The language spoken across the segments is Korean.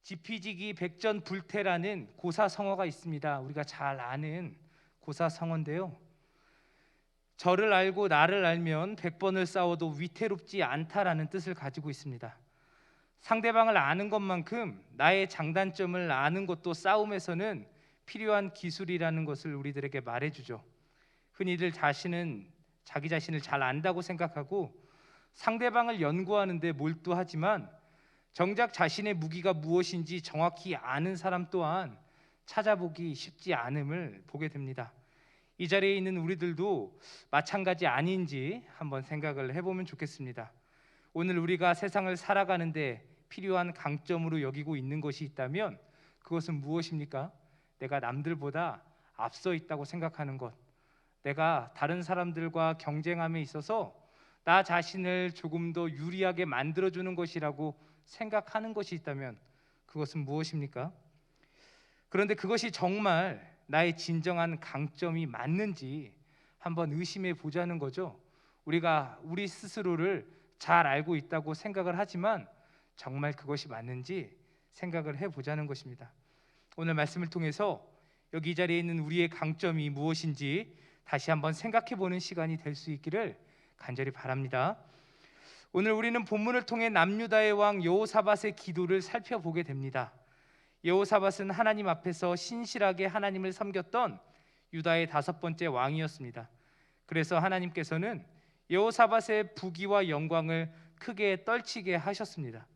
지피지기 백전불태라는 고사성어가 있습니다. 우리가 잘 아는 고사성어인데요. 저를 알고 나를 알면 100번을 싸워도 위태롭지 않다라는 뜻을 가지고 있습니다. 상대방을 아는 것만큼 나의 장단점을 아는 것도 싸움에서는 필요한 기술이라는 것을 우리들에게 말해주죠. 흔히들 자기 자신을 잘 안다고 생각하고 상대방을 연구하는데 몰두하지만 정작 자신의 무기가 무엇인지 정확히 아는 사람 또한 찾아보기 쉽지 않음을 보게 됩니다. 이 자리에 있는 우리들도 마찬가지 아닌지 한번 생각을 해보면 좋겠습니다. 오늘 우리가 세상을 살아가는데 필요한 강점으로 여기고 있는 것이 있다면 그것은 무엇입니까? 내가 남들보다 앞서 있다고 생각하는 것, 내가 다른 사람들과 경쟁함에 있어서 나 자신을 조금 더 유리하게 만들어주는 것이라고 생각하는 것이 있다면 그것은 무엇입니까? 그런데 그것이 정말 나의 진정한 강점이 맞는지 한번 의심해 보자는 거죠. 우리가 우리 스스로를 잘 알고 있다고 생각을 하지만 정말 그것이 맞는지 생각을 해보자는 것입니다. 오늘 말씀을 통해서 여기 이 자리에 있는 우리의 강점이 무엇인지 다시 한번 생각해 보는 시간이 될 수 있기를 간절히 바랍니다. 오늘 우리는 본문을 통해 남유다의 왕 여호사밧의 기도를 살펴보게 됩니다. 여호사밧은 하나님 앞에서 신실하게 하나님을 섬겼던 유다의 5번째 왕이었습니다. 그래서 하나님께서는 여호사밧의 부귀와 영광을 크게 떨치게 하셨습니다.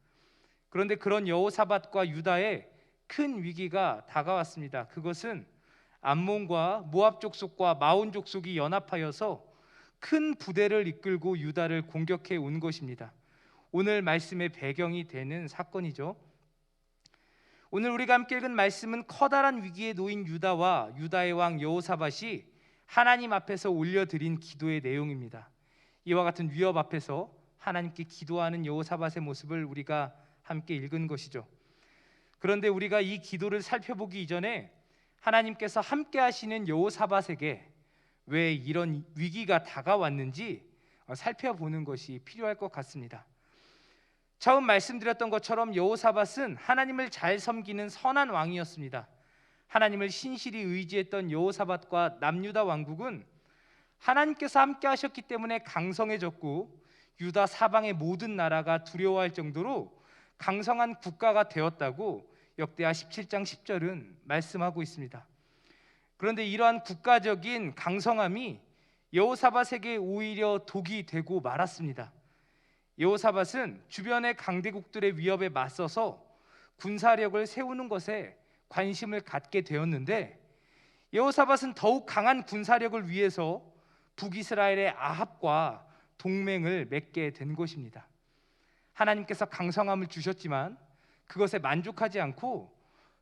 그런데 그런 여호사밧과 유다에 큰 위기가 다가왔습니다. 그것은 암몬과 모압 족속과 마온 족속이 연합하여서 큰 부대를 이끌고 유다를 공격해 온 것입니다. 오늘 말씀의 배경이 되는 사건이죠. 오늘 우리가 함께 읽은 말씀은 커다란 위기에 놓인 유다와 유다의 왕 여호사밧이 하나님 앞에서 올려드린 기도의 내용입니다. 이와 같은 위협 앞에서 하나님께 기도하는 여호사밧의 모습을 우리가 함께 읽은 것이죠. 그런데 우리가 이 기도를 살펴보기 이전에 하나님께서 함께 하시는 여호사밧에게 왜 이런 위기가 다가왔는지 살펴보는 것이 필요할 것 같습니다. 처음 말씀드렸던 것처럼 여호사밧은 하나님을 잘 섬기는 선한 왕이었습니다. 하나님을 신실히 의지했던 여호사밧과 남유다 왕국은 하나님께서 함께 하셨기 때문에 강성해졌고 유다 사방의 모든 나라가 두려워할 정도로 강성한 국가가 되었다고 역대하 17장 10절은 말씀하고 있습니다. 그런데 이러한 국가적인 강성함이 여호사밧에게 오히려 독이 되고 말았습니다. 여호사밧은 주변의 강대국들의 위협에 맞서서 군사력을 세우는 것에 관심을 갖게 되었는데 여호사밧은 더욱 강한 군사력을 위해서 북이스라엘의 아합과 동맹을 맺게 된 것입니다. 하나님께서 강성함을 주셨지만 그것에 만족하지 않고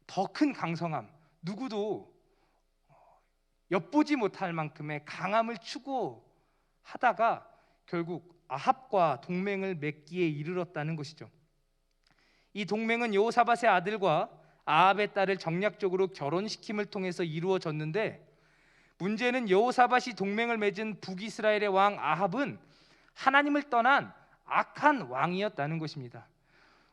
더 큰 강성함, 누구도 엿보지 못할 만큼의 강함을 추구하다가 결국 아합과 동맹을 맺기에 이르렀다는 것이죠. 이 동맹은 여호사밧의 아들과 아합의 딸을 정략적으로 결혼시킴을 통해서 이루어졌는데 문제는 여호사밧이 동맹을 맺은 북이스라엘의 왕 아합은 하나님을 떠난 악한 왕이었다는 것입니다.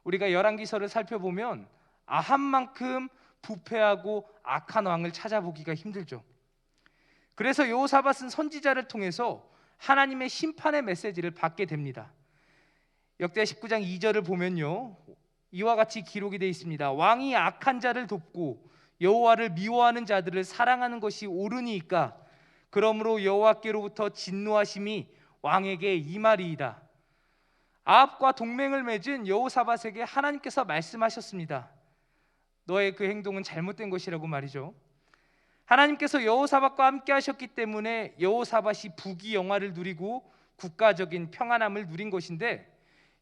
우리가 열왕기서를 살펴보면 아합만큼 부패하고 악한 왕을 찾아보기가 힘들죠. 그래서 여호사밧은 선지자를 통해서 하나님의 심판의 메시지를 받게 됩니다. 역대하 19장 2절을 보면요, 이와 같이 기록이 되어 있습니다. 왕이 악한 자를 돕고 여호와를 미워하는 자들을 사랑하는 것이 옳으니까 그러므로 여호와께로부터 진노하심이 왕에게 임하리이다. 아합과 동맹을 맺은 여호사밧에게 하나님께서 말씀하셨습니다. 너의 그 행동은 잘못된 것이라고 말이죠. 하나님께서 여호사밧과 함께 하셨기 때문에 여호사밧이 부귀영화를 누리고 국가적인 평안함을 누린 것인데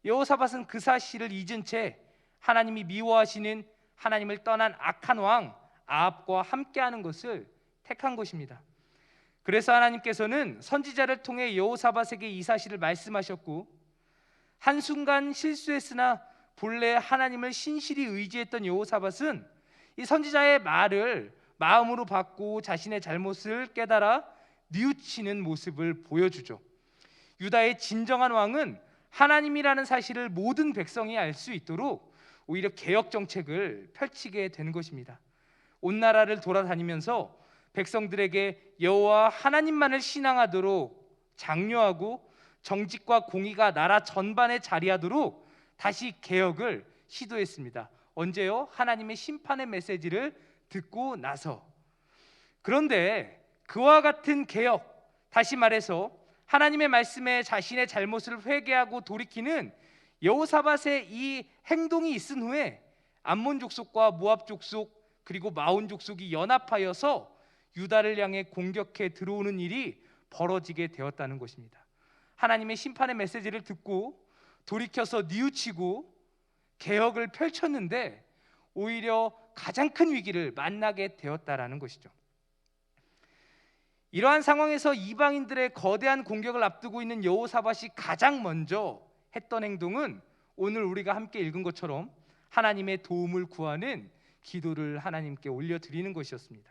여호사밧은 그 사실을 잊은 채 하나님이 미워하시는 하나님을 떠난 악한 왕 아합과 함께하는 것을 택한 것입니다. 그래서 하나님께서는 선지자를 통해 여호사밧에게 이 사실을 말씀하셨고 한순간 실수했으나 본래 하나님을 신실히 의지했던 여호사밧은 이 선지자의 말을 마음으로 받고 자신의 잘못을 깨달아 뉘우치는 모습을 보여주죠. 유다의 진정한 왕은 하나님이라는 사실을 모든 백성이 알 수 있도록 오히려 개혁 정책을 펼치게 되는 것입니다. 온 나라를 돌아다니면서 백성들에게 여호와 하나님만을 신앙하도록 장려하고 정직과 공의가 나라 전반에 자리하도록 다시 개혁을 시도했습니다. 언제요? 하나님의 심판의 메시지를 듣고 나서. 그런데 그와 같은 개혁, 다시 말해서 하나님의 말씀에 자신의 잘못을 회개하고 돌이키는 여호사밧의 이 행동이 있은 후에 암몬 족속과 모압 족속 그리고 마온 족속이 연합하여서 유다를 향해 공격해 들어오는 일이 벌어지게 되었다는 것입니다. 하나님의 심판의 메시지를 듣고 돌이켜서 뉘우치고 개혁을 펼쳤는데 오히려 가장 큰 위기를 만나게 되었다라는 것이죠. 이러한 상황에서 이방인들의 거대한 공격을 앞두고 있는 여호사밧이 가장 먼저 했던 행동은 오늘 우리가 함께 읽은 것처럼 하나님의 도움을 구하는 기도를 하나님께 올려드리는 것이었습니다.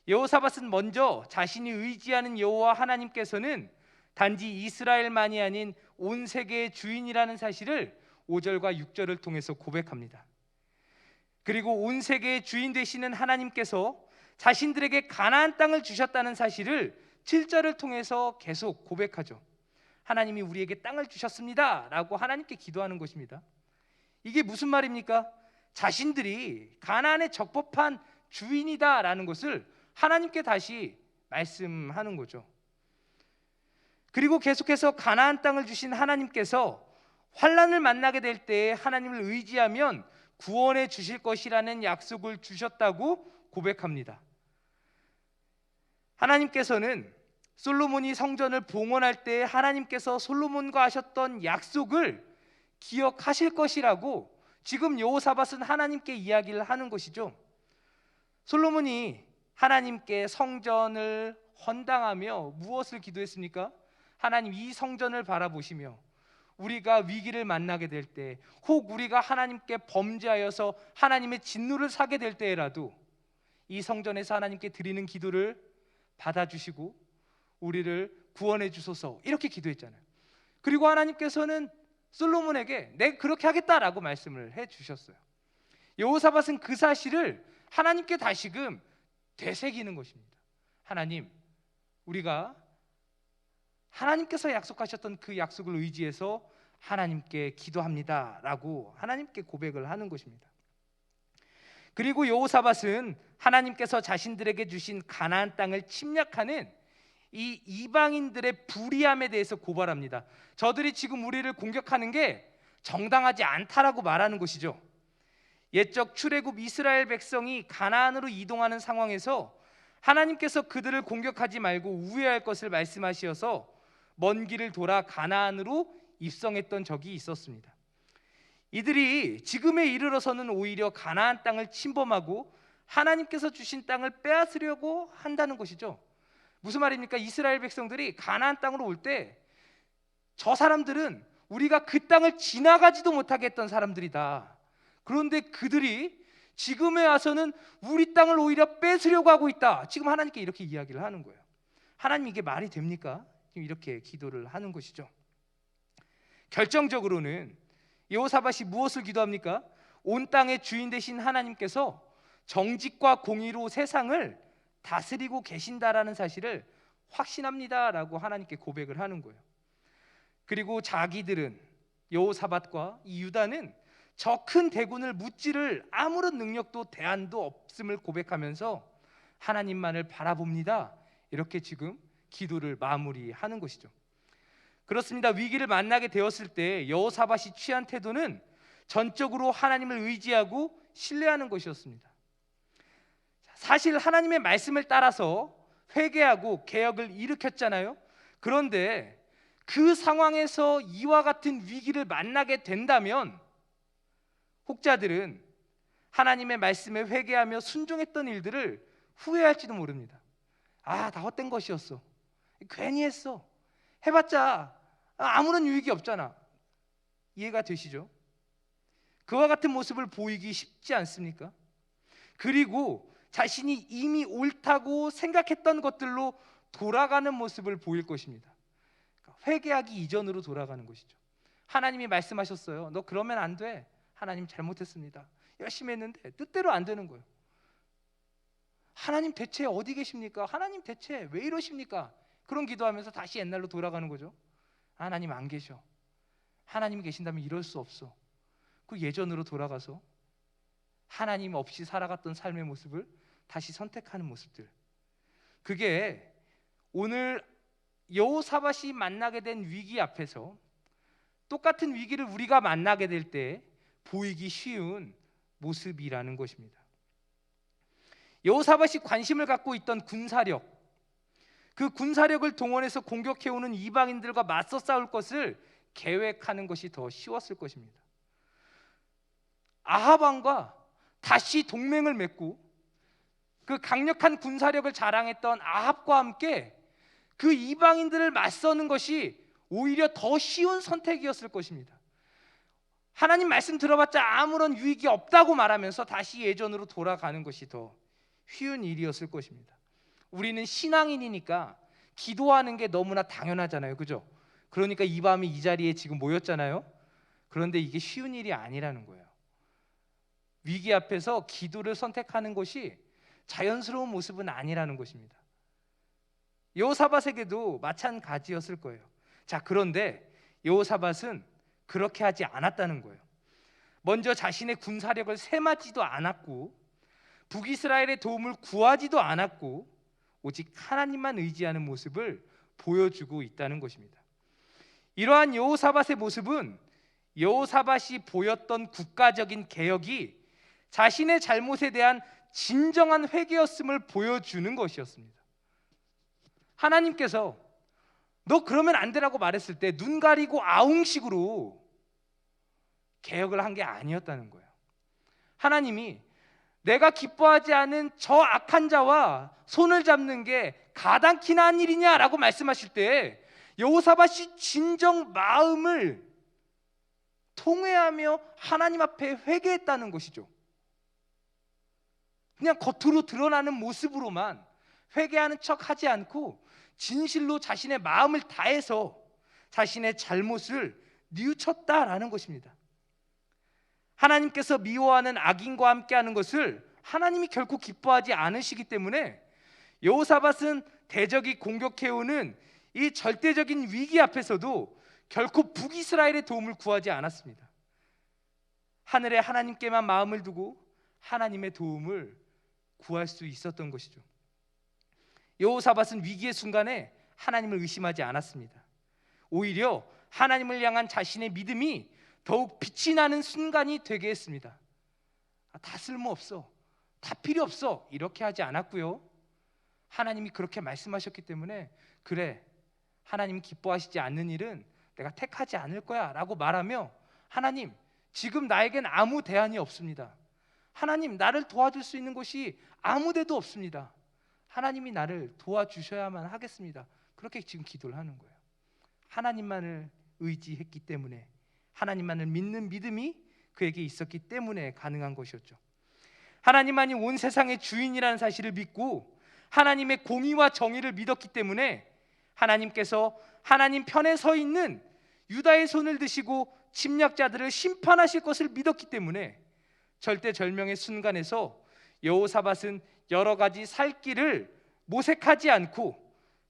여호사밧은 먼저 자신이 의지하는 여호와 하나님께서는 단지 이스라엘만이 아닌 온 세계의 주인이라는 사실을 5절과 6절을 통해서 고백합니다. 그리고 온 세계의 주인 되시는 하나님께서 자신들에게 가나안 땅을 주셨다는 사실을 7절을 통해서 계속 고백하죠. 하나님이 우리에게 땅을 주셨습니다 라고 하나님께 기도하는 것입니다. 이게 무슨 말입니까? 자신들이 가나안의 적법한 주인이다 라는 것을 하나님께 다시 말씀하는 거죠. 그리고 계속해서 가나안 땅을 주신 하나님께서 환난을 만나게 될 때 하나님을 의지하면 구원해 주실 것이라는 약속을 주셨다고 고백합니다. 하나님께서는 솔로몬이 성전을 봉헌할 때 하나님께서 솔로몬과 하셨던 약속을 기억하실 것이라고 지금 여호사밧은 하나님께 이야기를 하는 것이죠. 솔로몬이 하나님께 성전을 헌당하며 무엇을 기도했습니까? 하나님, 이 성전을 바라보시며 우리가 위기를 만나게 될 때, 혹 우리가 하나님께 범죄하여서 하나님의 진노를 사게 될 때라도 이 성전에서 하나님께 드리는 기도를 받아주시고 우리를 구원해 주소서, 이렇게 기도했잖아요. 그리고 하나님께서는 솔로몬에게 내가 그렇게 하겠다라고 말씀을 해 주셨어요. 여호사밧은 그 사실을 하나님께 다시금 되새기는 것입니다. 하나님, 우리가 하나님께서 약속하셨던 그 약속을 의지해서 하나님께 기도합니다 라고 하나님께 고백을 하는 것입니다. 그리고 여호사밧은 하나님께서 자신들에게 주신 가나안 땅을 침략하는 이 이방인들의 불의함에 대해서 고발합니다. 저들이 지금 우리를 공격하는 게 정당하지 않다라고 말하는 것이죠. 옛적 출애굽 이스라엘 백성이 가나안으로 이동하는 상황에서 하나님께서 그들을 공격하지 말고 우회할 것을 말씀하셔서 먼 길을 돌아 가나안으로 입성했던 적이 있었습니다. 이들이 지금에 이르러서는 오히려 가나안 땅을 침범하고 하나님께서 주신 땅을 빼앗으려고 한다는 것이죠. 무슨 말입니까? 이스라엘 백성들이 가나안 땅으로 올 때 저 사람들은 우리가 그 땅을 지나가지도 못하게 했던 사람들이다. 그런데 그들이 지금에 와서는 우리 땅을 오히려 뺏으려고 하고 있다. 지금 하나님께 이렇게 이야기를 하는 거예요. 하나님, 이게 말이 됩니까? 이렇게 기도를 하는 것이죠. 결정적으로는 여호사밧이 무엇을 기도합니까? 온 땅의 주인 되신 하나님께서 정직과 공의로 세상을 다스리고 계신다라는 사실을 확신합니다라고 하나님께 고백을 하는 거예요. 그리고 자기들은, 여호사밧과 이 유다는 저 큰 대군을 무찌를 아무런 능력도 대안도 없음을 고백하면서 하나님만을 바라봅니다. 이렇게 지금 기도를 마무리하는 것이죠. 그렇습니다. 위기를 만나게 되었을 때 여호사밧이 취한 태도는 전적으로 하나님을 의지하고 신뢰하는 것이었습니다. 사실 하나님의 말씀을 따라서 회개하고 개혁을 일으켰잖아요. 그런데 그 상황에서 이와 같은 위기를 만나게 된다면 혹자들은 하나님의 말씀에 회개하며 순종했던 일들을 후회할지도 모릅니다. 아, 다 헛된 것이었어. 괜히 했어. 해봤자 아무런 유익이 없잖아. 이해가 되시죠? 그와 같은 모습을 보이기 쉽지 않습니까? 그리고 자신이 이미 옳다고 생각했던 것들로 돌아가는 모습을 보일 것입니다. 회개하기 이전으로 돌아가는 것이죠. 하나님이 말씀하셨어요. 너 그러면 안 돼. 하나님 잘못했습니다. 열심히 했는데 뜻대로 안 되는 거예요. 하나님 대체 어디 계십니까? 하나님 대체 왜 이러십니까? 그런 기도하면서 다시 옛날로 돌아가는 거죠. 하나님 안 계셔. 하나님 계신다면 이럴 수 없어. 그 예전으로 돌아가서 하나님 없이 살아갔던 삶의 모습을 다시 선택하는 모습들. 그게 오늘 여호사밧이 만나게 된 위기 앞에서 똑같은 위기를 우리가 만나게 될 때 보이기 쉬운 모습이라는 것입니다. 여호사밧이 관심을 갖고 있던 군사력, 그 군사력을 동원해서 공격해오는 이방인들과 맞서 싸울 것을 계획하는 것이 더 쉬웠을 것입니다. 아합 왕과 다시 동맹을 맺고 그 강력한 군사력을 자랑했던 아합과 함께 그 이방인들을 맞서는 것이 오히려 더 쉬운 선택이었을 것입니다. 하나님 말씀 들어봤자 아무런 유익이 없다고 말하면서 다시 예전으로 돌아가는 것이 더 쉬운 일이었을 것입니다. 우리는 신앙인이니까 기도하는 게 너무나 당연하잖아요, 그죠? 그러니까 이 밤에 이 자리에 지금 모였잖아요. 그런데 이게 쉬운 일이 아니라는 거예요. 위기 앞에서 기도를 선택하는 것이 자연스러운 모습은 아니라는 것입니다. 여호사밧에게도 마찬가지였을 거예요. 자, 그런데 여호사밧은 그렇게 하지 않았다는 거예요. 먼저 자신의 군사력을 세맞지도 않았고 북이스라엘의 도움을 구하지도 않았고 오직 하나님만 의지하는 모습을 보여주고 있다는 것입니다. 이러한 여호사밧의 모습은 여호사밧이 보였던 국가적인 개혁이 자신의 잘못에 대한 진정한 회개였음을 보여주는 것이었습니다. 하나님께서 너 그러면 안 되라고 말했을 때 눈 가리고 아웅식으로 개혁을 한 게 아니었다는 거예요. 하나님이 내가 기뻐하지 않은 저 악한 자와 손을 잡는 게 가당키나 한 일이냐라고 말씀하실 때 여호사밧이 진정 마음을 통회하며 하나님 앞에 회개했다는 것이죠. 그냥 겉으로 드러나는 모습으로만 회개하는 척 하지 않고 진실로 자신의 마음을 다해서 자신의 잘못을 뉘우쳤다라는 것입니다. 하나님께서 미워하는 악인과 함께하는 것을 하나님이 결코 기뻐하지 않으시기 때문에 여호사밧은 대적이 공격해오는 이 절대적인 위기 앞에서도 결코 북이스라엘의 도움을 구하지 않았습니다. 하늘에 하나님께만 마음을 두고 하나님의 도움을 구할 수 있었던 것이죠. 여호사밧은 위기의 순간에 하나님을 의심하지 않았습니다. 오히려 하나님을 향한 자신의 믿음이 더욱 빛이 나는 순간이 되게 했습니다. 다 쓸모없어, 다 필요 없어 이렇게 하지 않았고요. 하나님이 그렇게 말씀하셨기 때문에 그래, 하나님이 기뻐하시지 않는 일은 내가 택하지 않을 거야 라고 말하며 하나님, 지금 나에겐 아무 대안이 없습니다. 하나님, 나를 도와줄 수 있는 곳이 아무 데도 없습니다. 하나님이 나를 도와주셔야만 하겠습니다. 그렇게 지금 기도를 하는 거예요. 하나님만을 의지했기 때문에, 하나님만을 믿는 믿음이 그에게 있었기 때문에 가능한 것이었죠. 하나님만이 온 세상의 주인이라는 사실을 믿고 하나님의 공의와 정의를 믿었기 때문에 하나님께서 하나님 편에 서 있는 유다의 손을 드시고 침략자들을 심판하실 것을 믿었기 때문에 절대절명의 순간에서 여호사밧은 여러 가지 살 길을 모색하지 않고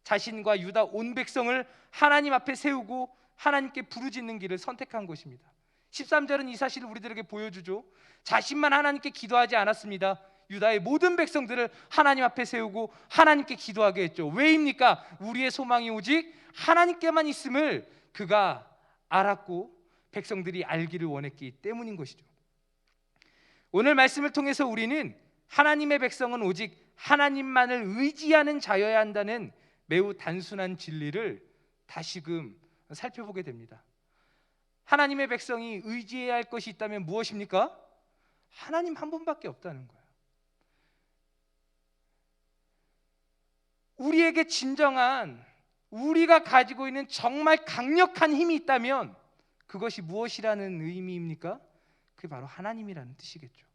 자신과 유다 온 백성을 하나님 앞에 세우고 하나님께 부르짖는 길을 선택한 것입니다. 13절은 이 사실을 우리들에게 보여주죠. 자신만 하나님께 기도하지 않았습니다. 유다의 모든 백성들을 하나님 앞에 세우고 하나님께 기도하게 했죠. 왜입니까? 우리의 소망이 오직 하나님께만 있음을 그가 알았고 백성들이 알기를 원했기 때문인 것이죠. 오늘 말씀을 통해서 우리는 하나님의 백성은 오직 하나님만을 의지하는 자여야 한다는 매우 단순한 진리를 다시금 살펴보게 됩니다. 하나님의 백성이 의지해야 할 것이 있다면 무엇입니까? 하나님 한 분밖에 없다는 거예요. 우리에게 진정한, 우리가 가지고 있는 정말 강력한 힘이 있다면 그것이 무엇이라는 의미입니까? 그게 바로 하나님이라는 뜻이겠죠.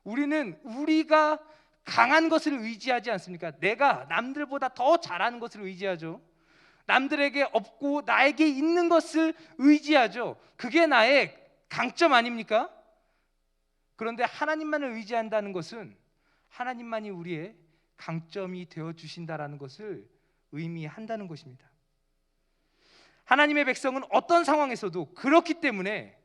우리는 우리가 강한 것을 의지하지 않습니까? 내가 남들보다 더 잘하는 것을 의지하죠. 남들에게 없고 나에게 있는 것을 의지하죠. 그게 나의 강점 아닙니까? 그런데 하나님만을 의지한다는 것은 하나님만이 우리의 강점이 되어 주신다라는 것을 의미한다는 것입니다. 하나님의 백성은 어떤 상황에서도 그렇기 때문에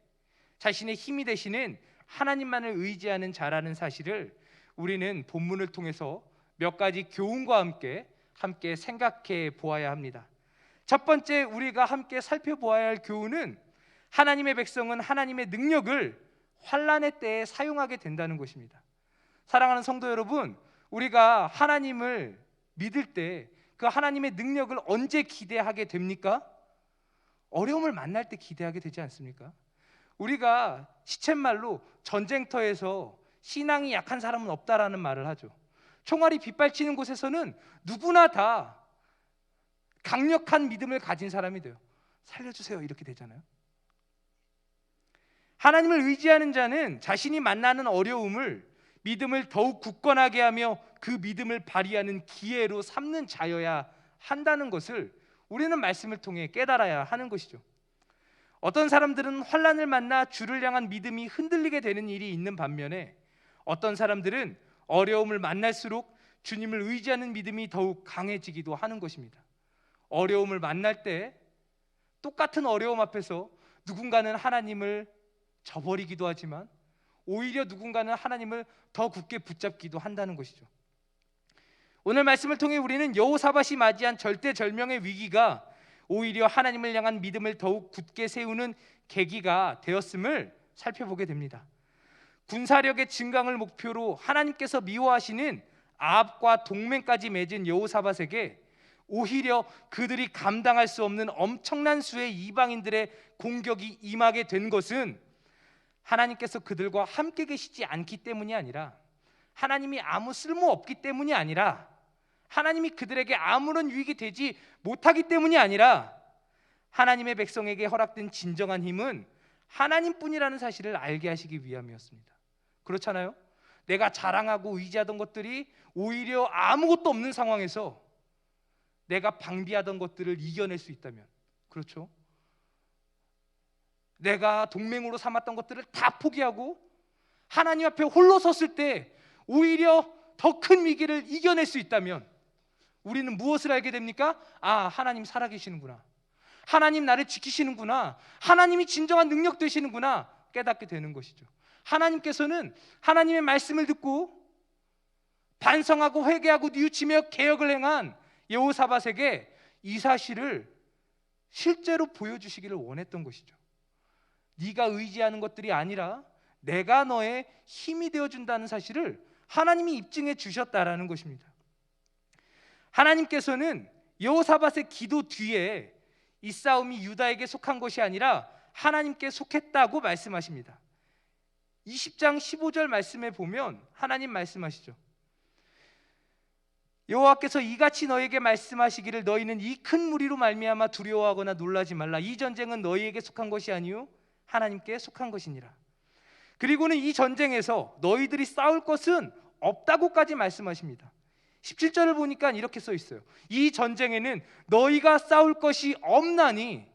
자신의 힘이 되시는 하나님만을 의지하는 자라는 사실을 우리는 본문을 통해서 몇 가지 교훈과 함께 생각해 보아야 합니다. 첫 번째 우리가 함께 살펴보아야 할 교훈은 하나님의 백성은 하나님의 능력을 환난의 때에 사용하게 된다는 것입니다. 사랑하는 성도 여러분, 우리가 하나님을 믿을 때 그 하나님의 능력을 언제 기대하게 됩니까? 어려움을 만날 때 기대하게 되지 않습니까? 우리가 시쳇말로 전쟁터에서 신앙이 약한 사람은 없다라는 말을 하죠. 총알이 빗발치는 곳에서는 누구나 다 강력한 믿음을 가진 사람이 돼요. 살려주세요 이렇게 되잖아요. 하나님을 의지하는 자는 자신이 만나는 어려움을 믿음을 더욱 굳건하게 하며 그 믿음을 발휘하는 기회로 삼는 자여야 한다는 것을 우리는 말씀을 통해 깨달아야 하는 것이죠. 어떤 사람들은 환난을 만나 주를 향한 믿음이 흔들리게 되는 일이 있는 반면에 어떤 사람들은 어려움을 만날수록 주님을 의지하는 믿음이 더욱 강해지기도 하는 것입니다. 어려움을 만날 때 똑같은 어려움 앞에서 누군가는 하나님을 저버리기도 하지만 오히려 누군가는 하나님을 더 굳게 붙잡기도 한다는 것이죠. 오늘 말씀을 통해 우리는 여호사밧이 맞이한 절대절명의 위기가 오히려 하나님을 향한 믿음을 더욱 굳게 세우는 계기가 되었음을 살펴보게 됩니다. 군사력의 증강을 목표로 하나님께서 미워하시는 아합과 동맹까지 맺은 여호사밧에게 오히려 그들이 감당할 수 없는 엄청난 수의 이방인들의 공격이 임하게 된 것은 하나님께서 그들과 함께 계시지 않기 때문이 아니라, 하나님이 아무 쓸모없기 때문이 아니라, 하나님이 그들에게 아무런 유익이 되지 못하기 때문이 아니라, 하나님의 백성에게 허락된 진정한 힘은 하나님뿐이라는 사실을 알게 하시기 위함이었습니다. 그렇잖아요? 내가 자랑하고 의지하던 것들이 오히려 아무것도 없는 상황에서 내가 방비하던 것들을 이겨낼 수 있다면, 그렇죠? 내가 동맹으로 삼았던 것들을 다 포기하고 하나님 앞에 홀로 섰을 때 오히려 더 큰 위기를 이겨낼 수 있다면 우리는 무엇을 알게 됩니까? 아, 하나님 살아계시는구나, 하나님 나를 지키시는구나, 하나님이 진정한 능력 되시는구나 깨닫게 되는 것이죠. 하나님께서는 하나님의 말씀을 듣고 반성하고 회개하고 뉘우치며 개혁을 행한 여호사밧에게 이 사실을 실제로 보여주시기를 원했던 것이죠. 네가 의지하는 것들이 아니라 내가 너의 힘이 되어준다는 사실을 하나님이 입증해 주셨다라는 것입니다. 하나님께서는 여호사밧의 기도 뒤에 이 싸움이 유다에게 속한 것이 아니라 하나님께 속했다고 말씀하십니다. 20장 15절 말씀에 보면 하나님 말씀하시죠. 여호와께서 이같이 너에게 말씀하시기를 너희는 이 큰 무리로 말미암아 두려워하거나 놀라지 말라. 이 전쟁은 너희에게 속한 것이 아니요 하나님께 속한 것이니라. 그리고는 이 전쟁에서 너희들이 싸울 것은 없다고까지 말씀하십니다. 17절을 보니까 이렇게 써 있어요. 이 전쟁에는 너희가 싸울 것이 없나니.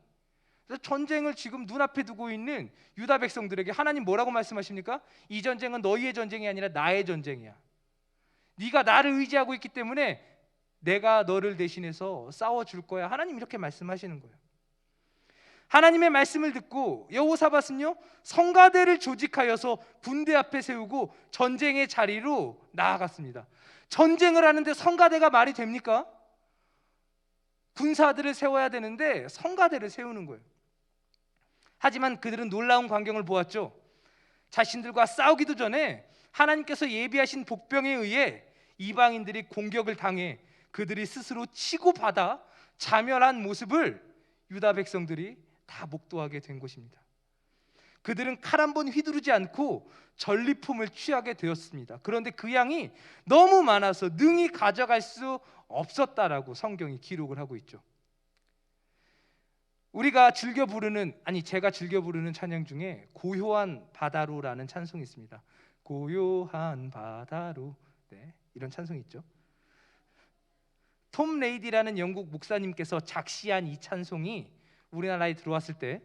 그래서 전쟁을 지금 눈앞에 두고 있는 유다 백성들에게 하나님 뭐라고 말씀하십니까? 이 전쟁은 너희의 전쟁이 아니라 나의 전쟁이야. 네가 나를 의지하고 있기 때문에 내가 너를 대신해서 싸워줄 거야. 하나님 이렇게 말씀하시는 거예요. 하나님의 말씀을 듣고 여호사밧은요 성가대를 조직하여서 군대 앞에 세우고 전쟁의 자리로 나아갔습니다. 전쟁을 하는데 성가대가 말이 됩니까? 군사들을 세워야 되는데 성가대를 세우는 거예요. 하지만 그들은 놀라운 광경을 보았죠. 자신들과 싸우기도 전에 하나님께서 예비하신 복병에 의해 이방인들이 공격을 당해 그들이 스스로 치고받아 자멸한 모습을 유다 백성들이 다 목도하게 된 것입니다. 그들은 칼 한 번 휘두르지 않고 전리품을 취하게 되었습니다. 그런데 그 양이 너무 많아서 능히 가져갈 수 없었다라고 성경이 기록을 하고 있죠. 제가 즐겨 부르는 찬양 중에 고요한 바다로라는 찬송이 있습니다. 고요한 바다로, 네, 이런 찬송이 있죠. 톰 레이디라는 영국 목사님께서 작시한 이 찬송이 우리나라에 들어왔을 때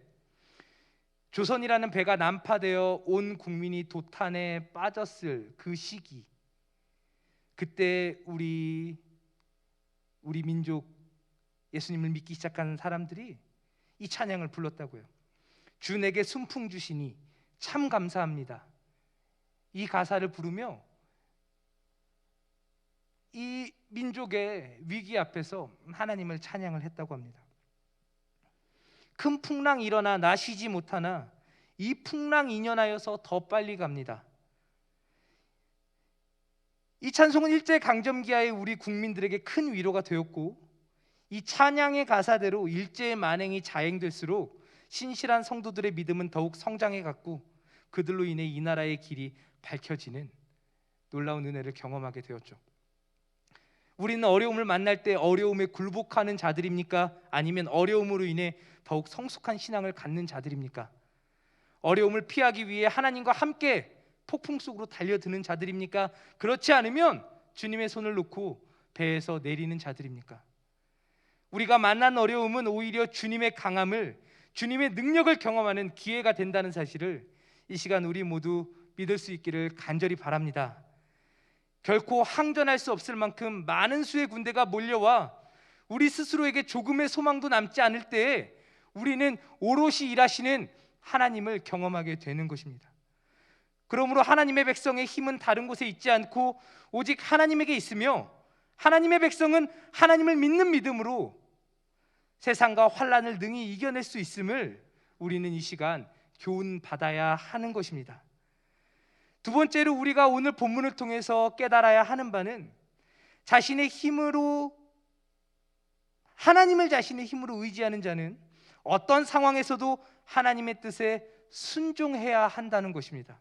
조선이라는 배가 난파되어 온 국민이 도탄에 빠졌을 그 시기, 그때 우리 민족 예수님을 믿기 시작한 사람들이 이 찬양을 불렀다고요. 주 내게 순풍 주시니 참 감사합니다. 이 가사를 부르며 이 민족의 위기 앞에서 하나님을 찬양을 했다고 합니다. 큰 풍랑이 일어나 나 쉬지 못하나 이 풍랑 인연하여서 더 빨리 갑니다. 이 찬송은 일제강점기하에 우리 국민들에게 큰 위로가 되었고, 이 찬양의 가사대로 일제의 만행이 자행될수록 신실한 성도들의 믿음은 더욱 성장해 갔고, 그들로 인해 이 나라의 길이 밝혀지는 놀라운 은혜를 경험하게 되었죠. 우리는 어려움을 만날 때 어려움에 굴복하는 자들입니까? 아니면 어려움으로 인해 더욱 성숙한 신앙을 갖는 자들입니까? 어려움을 피하기 위해 하나님과 함께 폭풍 속으로 달려드는 자들입니까? 그렇지 않으면 주님의 손을 놓고 배에서 내리는 자들입니까? 우리가 만난 어려움은 오히려 주님의 강함을, 주님의 능력을 경험하는 기회가 된다는 사실을 이 시간 우리 모두 믿을 수 있기를 간절히 바랍니다. 결코 항전할 수 없을 만큼 많은 수의 군대가 몰려와 우리 스스로에게 조금의 소망도 남지 않을 때에 우리는 오롯이 일하시는 하나님을 경험하게 되는 것입니다. 그러므로 하나님의 백성의 힘은 다른 곳에 있지 않고 오직 하나님에게 있으며, 하나님의 백성은 하나님을 믿는 믿음으로 세상과 환난을 능히 이겨낼 수 있음을 우리는 이 시간 교훈받아야 하는 것입니다. 두 번째로 우리가 오늘 본문을 통해서 깨달아야 하는 바는 자신의 힘으로, 하나님을 자신의 힘으로 의지하는 자는 어떤 상황에서도 하나님의 뜻에 순종해야 한다는 것입니다.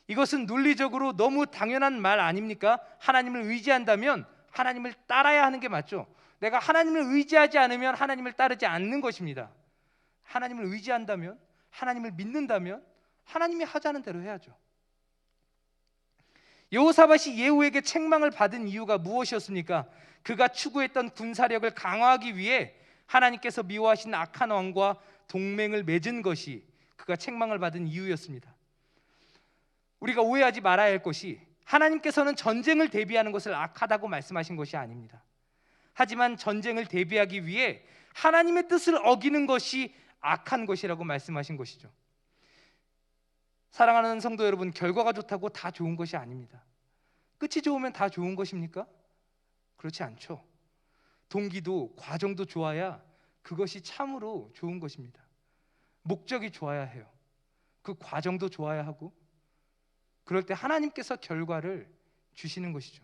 이것은 논리적으로 너무 당연한 말 아닙니까? 하나님을 의지한다면 하나님을 따라야 하는 게 맞죠. 내가 하나님을 의지하지 않으면 하나님을 따르지 않는 것입니다. 하나님을 의지한다면, 하나님을 믿는다면 하나님이 하자는 대로 해야죠. 여호사밧이 예후에게 책망을 받은 이유가 무엇이었습니까? 그가 추구했던 군사력을 강화하기 위해 하나님께서 미워하신 악한 왕과 동맹을 맺은 것이 그가 책망을 받은 이유였습니다. 우리가 오해하지 말아야 할 것이, 하나님께서는 전쟁을 대비하는 것을 악하다고 말씀하신 것이 아닙니다. 하지만 전쟁을 대비하기 위해 하나님의 뜻을 어기는 것이 악한 것이라고 말씀하신 것이죠. 사랑하는 성도 여러분, 결과가 좋다고 다 좋은 것이 아닙니다. 끝이 좋으면 다 좋은 것입니까? 그렇지 않죠. 동기도 과정도 좋아야 그것이 참으로 좋은 것입니다. 목적이 좋아야 해요. 그 과정도 좋아야 하고, 그럴 때 하나님께서 결과를 주시는 것이죠.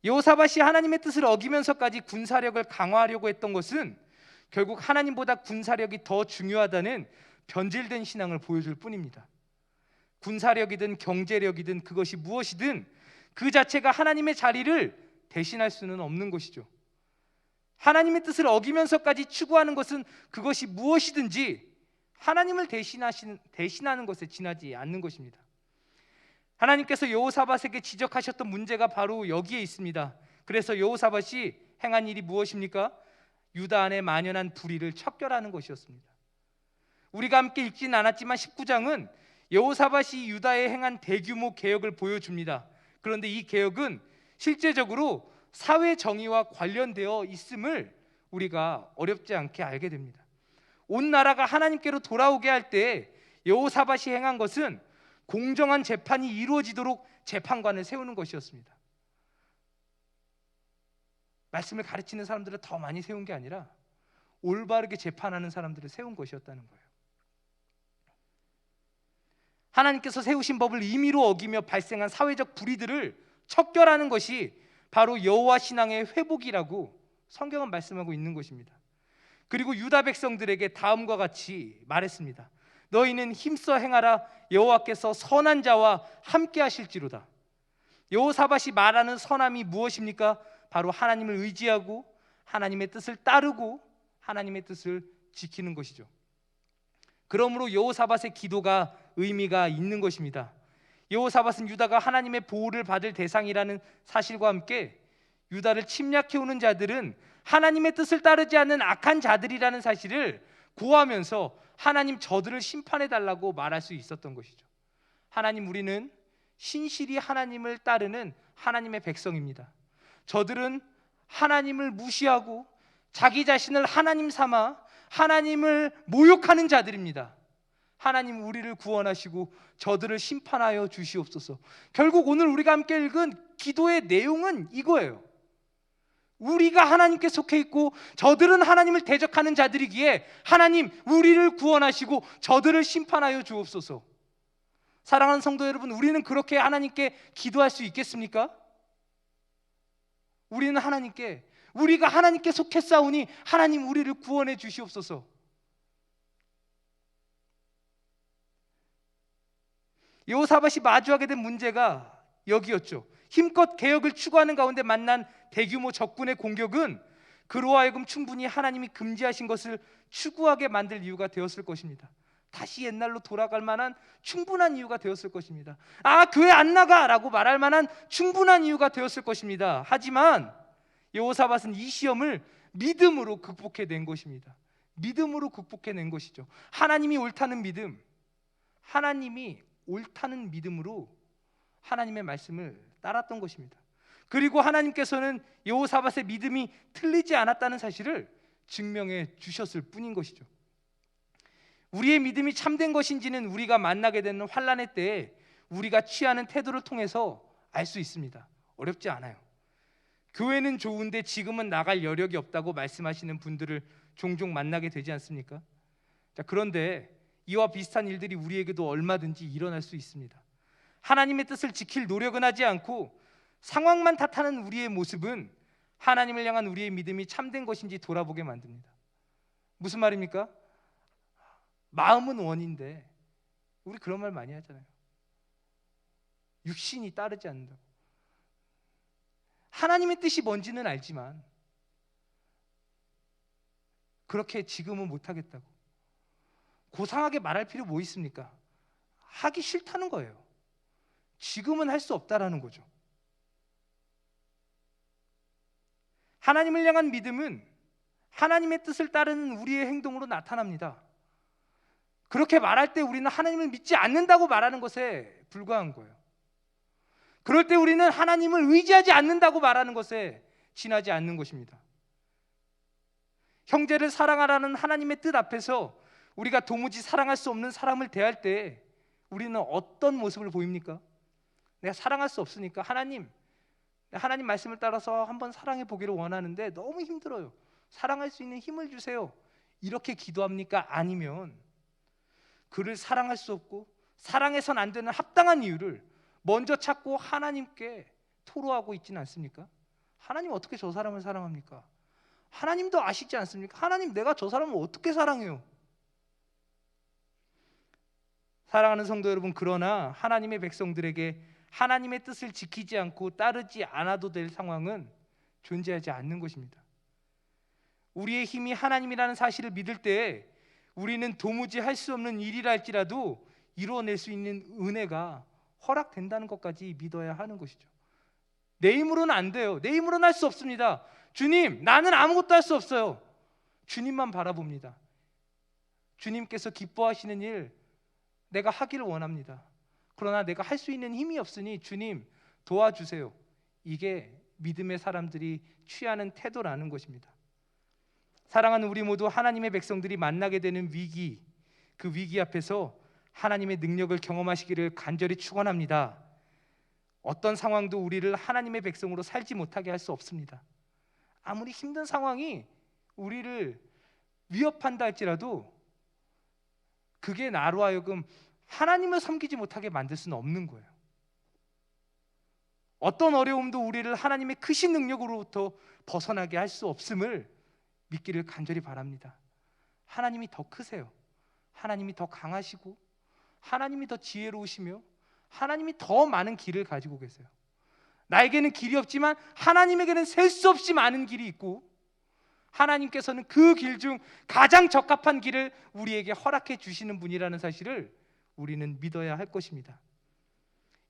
여호사밧이 하나님의 뜻을 어기면서까지 군사력을 강화하려고 했던 것은 결국 하나님보다 군사력이 더 중요하다는 변질된 신앙을 보여줄 뿐입니다. 군사력이든 경제력이든 그것이 무엇이든 그 자체가 하나님의 자리를 대신할 수는 없는 것이죠. 하나님의 뜻을 어기면서까지 추구하는 것은 그것이 무엇이든지 하나님을 대신하는 것에 지나지 않는 것입니다. 하나님께서 여호사밧에게 지적하셨던 문제가 바로 여기에 있습니다. 그래서 여호사밧이 행한 일이 무엇입니까? 유다 안에 만연한 불의를 척결하는 것이었습니다. 우리가 함께 읽지는 않았지만 19장은 여호사밧이 유다에 행한 대규모 개혁을 보여줍니다. 그런데 이 개혁은 실제적으로 사회 정의와 관련되어 있음을 우리가 어렵지 않게 알게 됩니다. 온 나라가 하나님께로 돌아오게 할 때 여호사밧이 행한 것은 공정한 재판이 이루어지도록 재판관을 세우는 것이었습니다. 말씀을 가르치는 사람들을 더 많이 세운 게 아니라 올바르게 재판하는 사람들을 세운 것이었다는 거예요. 하나님께서 세우신 법을 임의로 어기며 발생한 사회적 불의들을 척결하는 것이 바로 여호와 신앙의 회복이라고 성경은 말씀하고 있는 것입니다. 그리고 유다 백성들에게 다음과 같이 말했습니다. 너희는 힘써 행하라. 여호와께서 선한 자와 함께 하실지로다. 여호사밧이 말하는 선함이 무엇입니까? 바로 하나님을 의지하고 하나님의 뜻을 따르고 하나님의 뜻을 지키는 것이죠. 그러므로 여호사밧의 기도가 의미가 있는 것입니다. 여호사밧은 유다가 하나님의 보호를 받을 대상이라는 사실과 함께 유다를 침략해오는 자들은 하나님의 뜻을 따르지 않는 악한 자들이라는 사실을 고하면서 하나님 저들을 심판해 달라고 말할 수 있었던 것이죠. 하나님, 우리는 신실히 하나님을 따르는 하나님의 백성입니다. 저들은 하나님을 무시하고 자기 자신을 하나님 삼아 하나님을 모욕하는 자들입니다. 하나님, 우리를 구원하시고 저들을 심판하여 주시옵소서. 결국 오늘 우리가 함께 읽은 기도의 내용은 이거예요. 우리가 하나님께 속해 있고 저들은 하나님을 대적하는 자들이기에 하나님, 우리를 구원하시고 저들을 심판하여 주옵소서. 사랑하는 성도 여러분, 우리는 그렇게 하나님께 기도할 수 있겠습니까? 우리는 하나님께, 우리가 하나님께 속했사오니 하나님, 우리를 구원해 주시옵소서. 여호사밧이 마주하게 된 문제가 여기였죠. 힘껏 개혁을 추구하는 가운데 만난 대규모 적군의 공격은 그로 하여금 충분히 하나님이 금지하신 것을 추구하게 만들 이유가 되었을 것입니다. 다시 옛날로 돌아갈 만한 충분한 이유가 되었을 것입니다. 교회 안 나가 라고 말할 만한 충분한 이유가 되었을 것입니다. 하지만 여호사밧은 이 시험을 믿음으로 극복해낸 것입니다. 믿음으로 극복해낸 것이죠. 하나님이 옳다는 믿음, 하나님이 옳다는 믿음으로 하나님의 말씀을 따랐던 것입니다. 그리고 하나님께서는 여호사밧의 믿음이 틀리지 않았다는 사실을 증명해 주셨을 뿐인 것이죠. 우리의 믿음이 참된 것인지는 우리가 만나게 되는 환난의 때에 우리가 취하는 태도를 통해서 알 수 있습니다. 어렵지 않아요. 교회는 좋은데 지금은 나갈 여력이 없다고 말씀하시는 분들을 종종 만나게 되지 않습니까? 그런데 이와 비슷한 일들이 우리에게도 얼마든지 일어날 수 있습니다. 하나님의 뜻을 지킬 노력은 하지 않고 상황만 탓하는 우리의 모습은 하나님을 향한 우리의 믿음이 참된 것인지 돌아보게 만듭니다. 무슨 말입니까? 마음은 원인데, 우리 그런 말 많이 하잖아요. 육신이 따르지 않는다고. 하나님의 뜻이 뭔지는 알지만 그렇게 지금은 못하겠다고 고상하게 말할 필요 뭐 있습니까? 하기 싫다는 거예요. 지금은 할 수 없다라는 거죠. 하나님을 향한 믿음은 하나님의 뜻을 따르는 우리의 행동으로 나타납니다. 그렇게 말할 때 우리는 하나님을 믿지 않는다고 말하는 것에 불과한 거예요. 그럴 때 우리는 하나님을 의지하지 않는다고 말하는 것에 지나지 않는 것입니다. 형제를 사랑하라는 하나님의 뜻 앞에서 우리가 도무지 사랑할 수 없는 사람을 대할 때 우리는 어떤 모습을 보입니까? 내가 사랑할 수 없으니까 하나님 말씀을 따라서 한번 사랑해 보기를 원하는데 너무 힘들어요. 사랑할 수 있는 힘을 주세요. 이렇게 기도합니까? 아니면 그를 사랑할 수 없고 사랑해서는 안 되는 합당한 이유를 먼저 찾고 하나님께 토로하고 있지는 않습니까? 하나님, 어떻게 저 사람을 사랑합니까? 하나님도 아시지 않습니까? 하나님, 내가 저 사람을 어떻게 사랑해요? 사랑하는 성도 여러분, 그러나 하나님의 백성들에게 하나님의 뜻을 지키지 않고 따르지 않아도 될 상황은 존재하지 않는 것입니다. 우리의 힘이 하나님이라는 사실을 믿을 때 우리는 도무지 할 수 없는 일이라 할지라도 이루어낼 수 있는 은혜가 허락된다는 것까지 믿어야 하는 것이죠. 내 힘으로는 안 돼요. 내 힘으로는 할 수 없습니다. 주님, 나는 아무것도 할 수 없어요. 주님만 바라봅니다. 주님께서 기뻐하시는 일 내가 하기를 원합니다. 그러나 내가 할 수 있는 힘이 없으니 주님 도와주세요. 이게 믿음의 사람들이 취하는 태도라는 것입니다. 사랑하는 우리 모두 하나님의 백성들이 만나게 되는 위기, 그 위기 앞에서 하나님의 능력을 경험하시기를 간절히 축원합니다. 어떤 상황도 우리를 하나님의 백성으로 살지 못하게 할 수 없습니다. 아무리 힘든 상황이 우리를 위협한다 할지라도 그게 나로 하여금 하나님을 섬기지 못하게 만들 수는 없는 거예요. 어떤 어려움도 우리를 하나님의 크신 능력으로부터 벗어나게 할 수 없음을 믿기를 간절히 바랍니다. 하나님이 더 크세요. 하나님이 더 강하시고 하나님이 더 지혜로우시며 하나님이 더 많은 길을 가지고 계세요. 나에게는 길이 없지만 하나님에게는 셀 수 없이 많은 길이 있고 하나님께서는 그 길 중 가장 적합한 길을 우리에게 허락해 주시는 분이라는 사실을 우리는 믿어야 할 것입니다.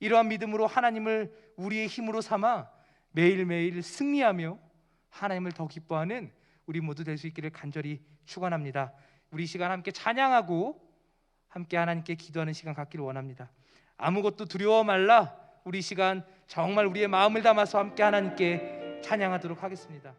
이러한 믿음으로 하나님을 우리의 힘으로 삼아 매일매일 승리하며 하나님을 더 기뻐하는 우리 모두 될 수 있기를 간절히 축원합니다. 우리 시간 함께 찬양하고 함께 하나님께 기도하는 시간 갖기를 원합니다. 아무것도 두려워 말라. 우리 시간 정말 우리의 마음을 담아서 함께 하나님께 찬양하도록 하겠습니다.